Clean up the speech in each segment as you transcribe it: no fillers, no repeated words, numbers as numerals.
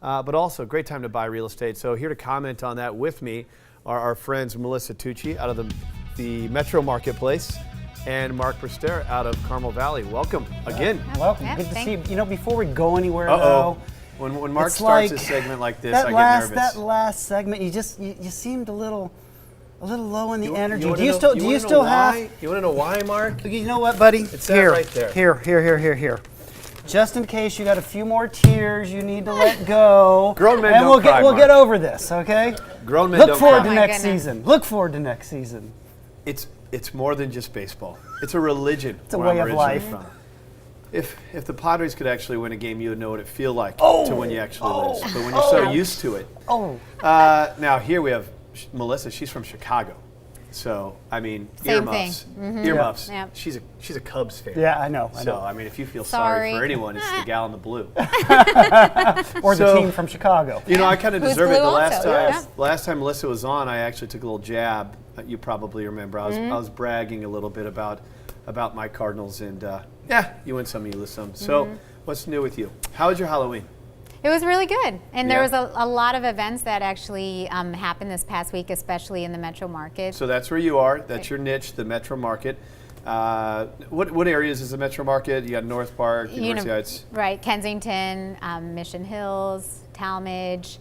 but also great time to buy real estate. So here to comment on that with me are our friends Melissa Tucci out of the Metro Marketplace and Mark Prester out of Carmel Valley. Welcome again. Welcome. Yeah, Good to see you. You know, before we go anywhere, Uh-oh. though, When Mark it's starts like a segment like this, that I last get nervous. that last segment, you seemed a little low in the energy. wanna Do you know- still wanna know have? why? You want to know why, Mark? You know what, buddy? It's that here, right there. Here. Just in case you got a few more tears you need to let go. Grown men and don't cry, we'll Mark. get over this, okay? Grown men Look don't forward cry. to Oh my next goodness. season. Look forward to next season. It's more than just baseball. It's a religion. It's a where way I'm of originally life. from. If the Padres could actually win a game, you would know what it feel like to when you actually lose. But when you're so used to it. Now here we have Melissa. She's from Chicago. So, I mean, Same earmuffs. thing. Earmuffs. Yep. She's a Cubs fan. Yeah, I know. So, I mean, if you feel sorry Sorry. for anyone, it's the gal in the blue. Or the So- team from Chicago. You know, I kind of Who's deserve it. blue The last also, time, yeah. last time Melissa was on, I actually took a little jab. You probably remember. I was bragging a little bit about my Cardinals, and you win some, you lose some. So, what's new with you? How was your Halloween? It was really good. And there Yeah. was a lot of events that actually happened this past week, especially in the metro market. So that's where you are. That's your niche, the Metro Market. What areas is the Metro Market? You got North Park, University Heights. Right, Kensington, Mission Hills, Talmadge,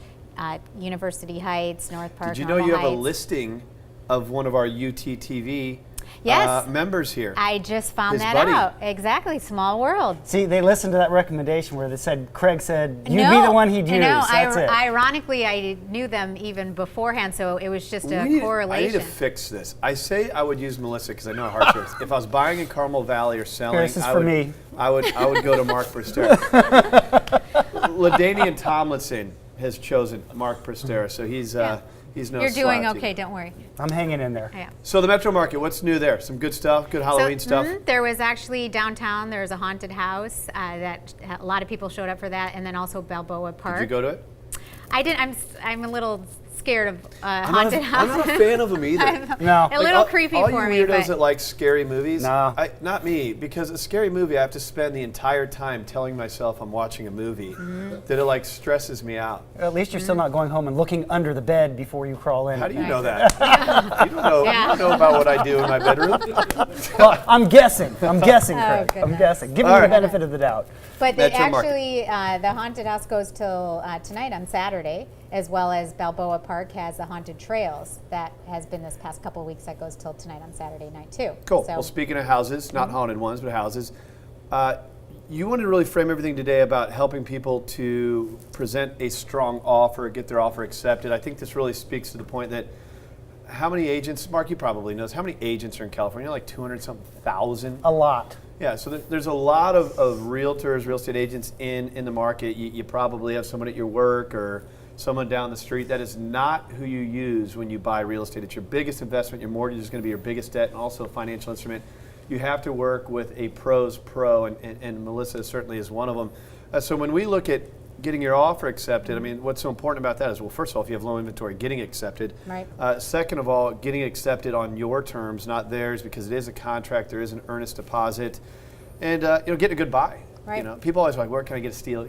University Heights, North Park, Did you know Normal you have a Heights. listing of one of our UTTV Yes. members here? I just found His that buddy. out. Exactly, small world. See, they listened to that recommendation where Craig said, you'd be the one he'd use. No, That's it. ironically, I knew them even beforehand, so it was just a I need correlation. to fix this. I say I would use Melissa because I know how hard she is. If I was buying in Carmel Valley or selling, This is for me. I would go to Mark Prester. LaDainian Tomlinson has chosen Mark Prester, so he's no You're doing slouch okay, either. don't worry. I'm hanging in there. Yeah. So the Metro Market, what's new there? Some good stuff, good Halloween stuff. There was actually downtown, there was a haunted house that a lot of people showed up for that, and then also Balboa Park. Did you go to it? I didn't. I'm a little scared of haunted I'm houses. not a fan of them either. No. A little creepy all for you me. weirdos But that like scary movies, No. not me, because a scary movie I have to spend the entire time telling myself I'm watching a movie that it like stresses me out. At least you're still not going home and looking under the bed before you crawl in. How do you Right. know that? You don't know about what I do in my bedroom. Well, I'm guessing, Craig. I'm goodness. guessing. Give me All the right. benefit of the doubt. But they Metro Market. actually, the haunted house goes till tonight on Saturday, as well as Balboa Park has the haunted trails that has been this past couple of weeks. That goes till tonight on Saturday night too. Cool. So, Well, speaking of houses, not haunted ones, but houses, you wanted to really frame everything today about helping people to present a strong offer, get their offer accepted. I think this really speaks to the point that how many agents, Mark, you probably knows, how many agents are in California? Like 200-something thousand? A lot. Yeah, so there's a lot of realtors, real estate agents in the market. You probably have someone at your work or someone down the street. That is not who you use when you buy real estate. It's your biggest investment. Your mortgage is going to be your biggest debt and also a financial instrument. You have to work with a pro's pro, and Melissa certainly is one of them. So when we look at getting your offer accepted, I mean, what's so important about that is, well, first of all, if you have low inventory, getting accepted. Right. Second of all, getting accepted on your terms, not theirs, because it is a contract. There is an earnest deposit, and getting a good buy. Right. People always like, where can I get a steal?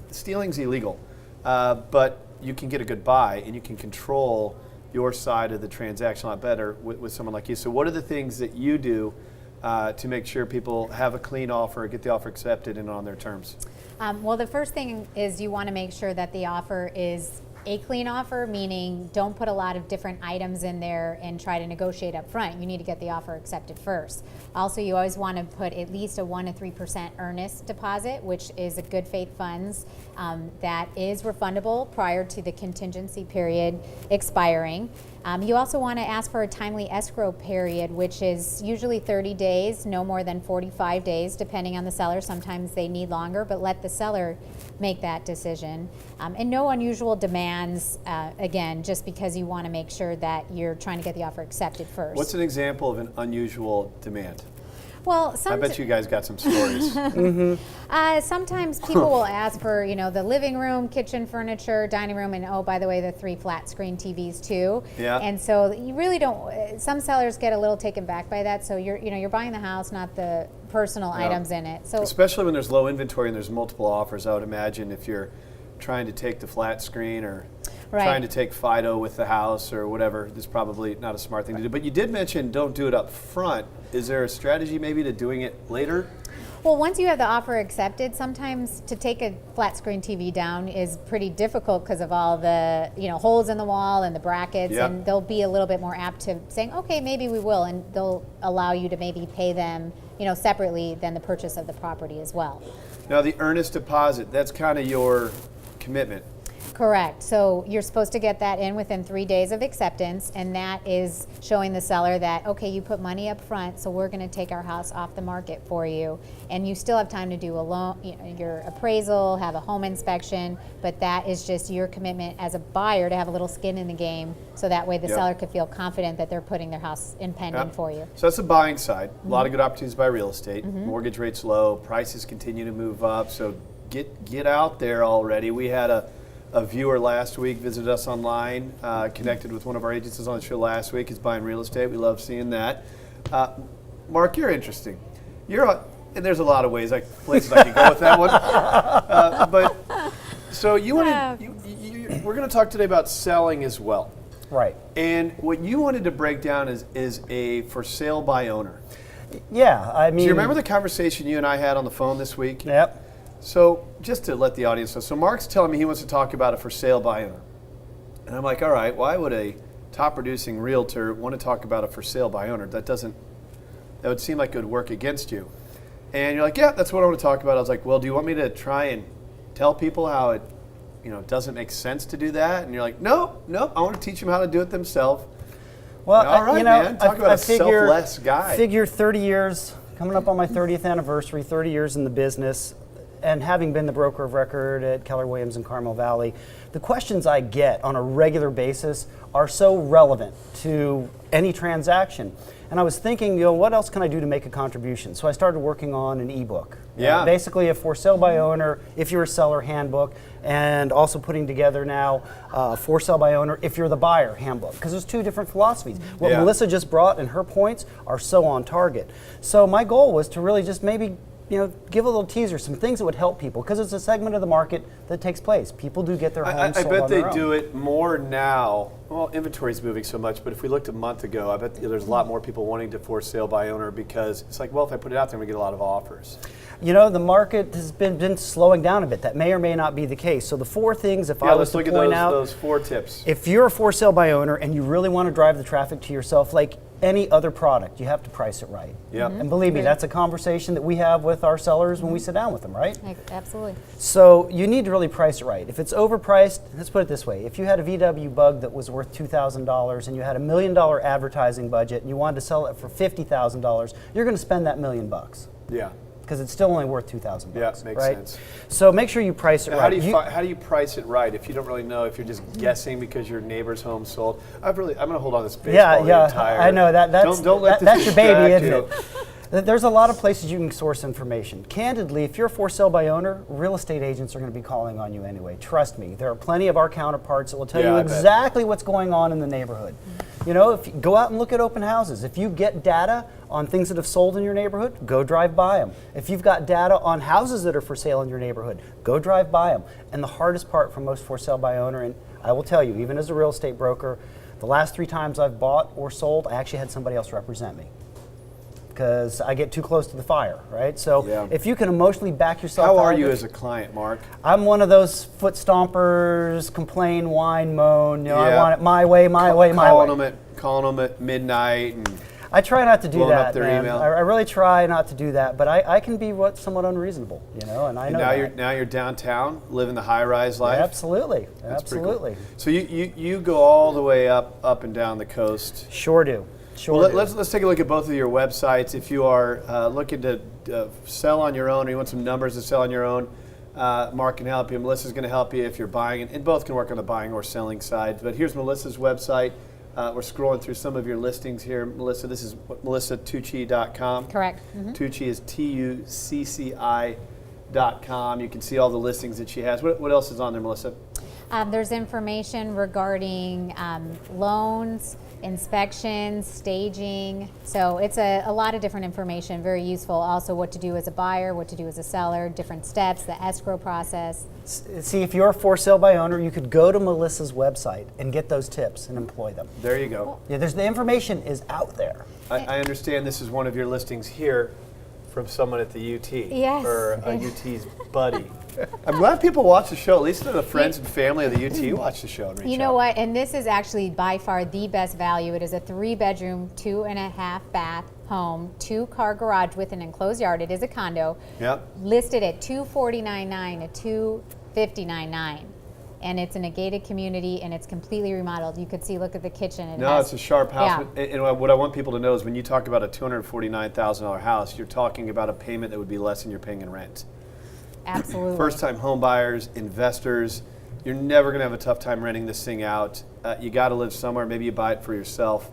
Stealing's illegal, but you can get a good buy, and you can control your side of the transaction a lot better with someone like you. So, what are the things that you do to make sure people have a clean offer, get the offer accepted, and on their terms? Well, the first thing is you want to make sure that the offer is a clean offer, meaning don't put a lot of different items in there and try to negotiate up front. You need to get the offer accepted first. Also, you always want to put at least a 1 to 3% earnest deposit, which is a good faith funds that is refundable prior to the contingency period expiring. You also want to ask for a timely escrow period, which is usually 30 days, no more than 45 days, depending on the seller. Sometimes they need longer, but let the seller make that decision. And no unusual demands, again, just because you want to make sure that you're trying to get the offer accepted first. What's an example of an unusual demand? Well, I bet you guys got some stories. sometimes people will ask for, the living room, kitchen furniture, dining room, and oh, by the way, the 3 flat screen TVs too. Yeah. And so you really don't. Some sellers get a little taken back by that. So you're buying the house, not the personal items in it. So especially when there's low inventory and there's multiple offers, I would imagine if you're trying to take the flat screen or Right. trying to take Fido with the house or whatever, is probably not a smart thing to do. But you did mention don't do it up front. Is there a strategy maybe to doing it later? Well, once you have the offer accepted, sometimes to take a flat screen TV down is pretty difficult because of all the holes in the wall and the brackets, Yep. and they'll be a little bit more apt to saying, okay, maybe we will, and they'll allow you to maybe pay them separately than the purchase of the property as well. Now the earnest deposit, that's kind of your commitment. Correct. So you're supposed to get that in within 3 days of acceptance, and that is showing the seller that, okay, you put money up front, so we're going to take our house off the market for you. And you still have time to do a loan, your appraisal, have a home inspection, but that is just your commitment as a buyer to have a little skin in the game, so that way the Yep. seller could feel confident that they're putting their house in pending Yep. for you. So that's the buying side. A lot of good opportunities to buy real estate. Mortgage rates low, prices continue to move up. So get out there already. We had a viewer last week visited us online, connected with one of our agencies on the show last week. He's buying real estate. We love seeing that. Mark, you're interesting. And there's a lot of ways, places I could go with that one. But so you wanted, we're going to talk today about selling as well. Right. And what you wanted to break down is a for sale by owner. Yeah, I mean. Do you remember the conversation you and I had on the phone this week? Yep. So just to let the audience know, so Mark's telling me he wants to talk about a for sale by owner. And I'm like, all right, why would a top producing realtor want to talk about a for sale by owner? That would seem like it would work against you. And you're like, yeah, that's what I want to talk about. I was like, well, do you want me to try and tell people how it doesn't make sense to do that? And you're like, no, I want to teach them how to do it themselves. Well, all right, man, talk about a selfless guy. Figure 30 years, coming up on my 30th anniversary, 30 years in the business, and having been the broker of record at Keller Williams in Carmel Valley, the questions I get on a regular basis are so relevant to any transaction. And I was thinking, what else can I do to make a contribution? So I started working on an ebook. Yeah. Basically a for sale by owner, if you're a seller, handbook, and also putting together now for sale by owner if you're the buyer handbook, because there's two different philosophies. What Yeah. Melissa just brought and her points are so on target. So my goal was to really just maybe give a little teaser, some things that would help people, because it's a segment of the market that takes place. People do get their homes I sold bet on they their own. do it more now. Well, inventory's moving so much, but if we looked a month ago, I bet there's a lot more people wanting to for sale by owner, because it's like, well, if I put it out there, we get a lot of offers. The market has been slowing down a bit. That may or may not be the case. So the four things, if I was let's to look at point out, those 4 tips. if you're a for sale by owner and you really want to drive the traffic to yourself, like any other product, you have to price it right. Yeah. And believe me, that's a conversation that we have with our sellers when we sit down with them, right? Absolutely. So you need to really price it right. If it's overpriced, let's put it this way. If you had a VW Bug that was worth $2,000 and you had $1 million advertising budget and you wanted to sell it for $50,000, you're going to spend that $1 million. Yeah. Because it's still only worth $2,000. Yeah, makes right? sense. So make sure you price it Now, right. how do you price it right if you don't really know, if you're just guessing because your neighbor's home sold? I'm going to hold on to this baseball yeah, entire. I know that's don't let this that's your baby, distract isn't you. it? There's a lot of places you can source information. Candidly, if you're for sale by owner, real estate agents are going to be calling on you anyway. Trust me, there are plenty of our counterparts that will tell you I bet. exactly what's going on in the neighborhood. If you go out and look at open houses, if you get data on things that have sold in your neighborhood, go drive by them. If you've got data on houses that are for sale in your neighborhood, go drive by them. And the hardest part for most for sale by owner, and I will tell you, even as a real estate broker, the last 3 times I've bought or sold, I actually had somebody else represent me, because I get too close to the fire, right? So Yeah. if you can emotionally back yourself How out are of you it- as a client, Mark? I'm one of those foot stompers, complain, whine, moan. I Yeah. want it my way, my way. Calling them at midnight and I try not to do blowing that, up their man. email. I really try not to do that, but I can be somewhat unreasonable, and I know that. now you're downtown, living the high-rise life. Absolutely, That's pretty cool. absolutely. So you go all the way up and down the coast. Sure do. Sure Well, do. let's take a look at both of your websites. If you are looking to sell on your own, or you want some numbers to sell on your own, Mark can help you. Melissa's going to help you if you're buying, and both can work on the buying or selling side. But here's Melissa's website. We're scrolling through some of your listings here, Melissa. This is melissatucci.com. Correct. Tucci is TUCCI.com. You can see all the listings that she has. What else is on there, Melissa? There's information regarding loans, inspections, staging. So it's a lot of different information, very useful. Also what to do as a buyer, what to do as a seller, different steps, the escrow process. See, if you're a for sale by owner, you could go to Melissa's website and get those tips and employ them. There you go. Yeah, the information is out there. I understand this is one of your listings here from someone at the UT. Yes. Or a UT's buddy. I'm glad people watch the show. At least the friends and family of the UT watch the show and reach You know out. what? And this is actually by far the best value. It is a 3-bedroom, 2.5 bath home, 2-car garage with an enclosed yard. It is a condo. Yep. Listed at $249,900 to $259,900. And it's in a gated community and it's completely remodeled. You could see, look at the kitchen. It's a sharp house. Yeah. And what I want people to know is when you talk about a $249,000 house, you're talking about a payment that would be less than you're paying in rent. Absolutely. First-time home buyers, investors, you're never going to have a tough time renting this thing out. You got to live somewhere. Maybe you buy it for yourself.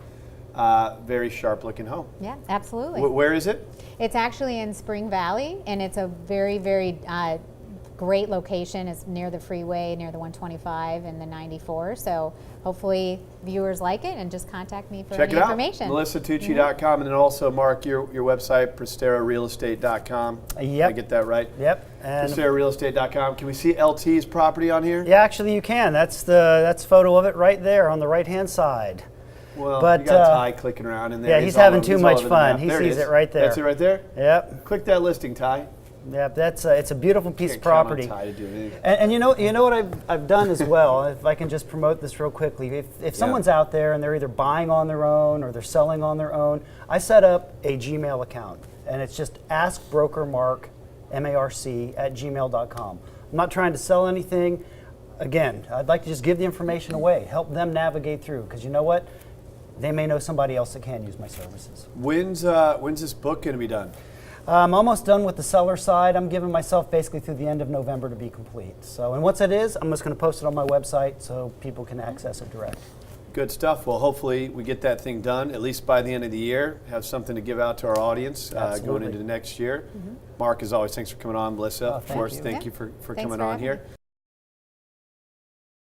Very sharp-looking home. Yeah, absolutely. Where is it? It's actually in Spring Valley, and it's a very, very great location. It's near the freeway, near the 125 and the 94. So hopefully viewers like it and just contact me for Check any it out. information. MelissaTucci.com, and then also, Mark, your website, ProsteroRealEstate.com. Yep. I get that right? Yep. And ProsteroRealEstate.com. Can we see LT's property on here? yeah, actually you can. That's a photo of it right there on the right-hand side. Well, But, you got Ty clicking around in there. yeah, he's having too much fun. He sees it right there. That's it right there? Yep. Click that listing, Ty. Yep. It's a beautiful piece of Can't count on property. Ty to do anything. And you know what I've done as well. If I can just promote this real quickly, if someone's out there and they're either buying on their own or they're selling on their own, I set up a Gmail account, and it's just askbrokermark, MARC @gmail.com. I'm not trying to sell anything. Again, I'd like to just give the information away, help them navigate through, because you know what? They may know somebody else that can use my services. When's this book going to be done? I'm almost done with the seller side. I'm giving myself basically through the end of November to be complete. So, and once it is, I'm just going to post it on my website so people can access it direct. Good stuff. Well, hopefully we get that thing done at least by the end of the year. Have something to give out to our audience going Absolutely. into the next year. Mark, as always, thanks for coming on. Melissa, Oh, of thank course, you. thank Yeah. you for Thanks coming for on having here. me.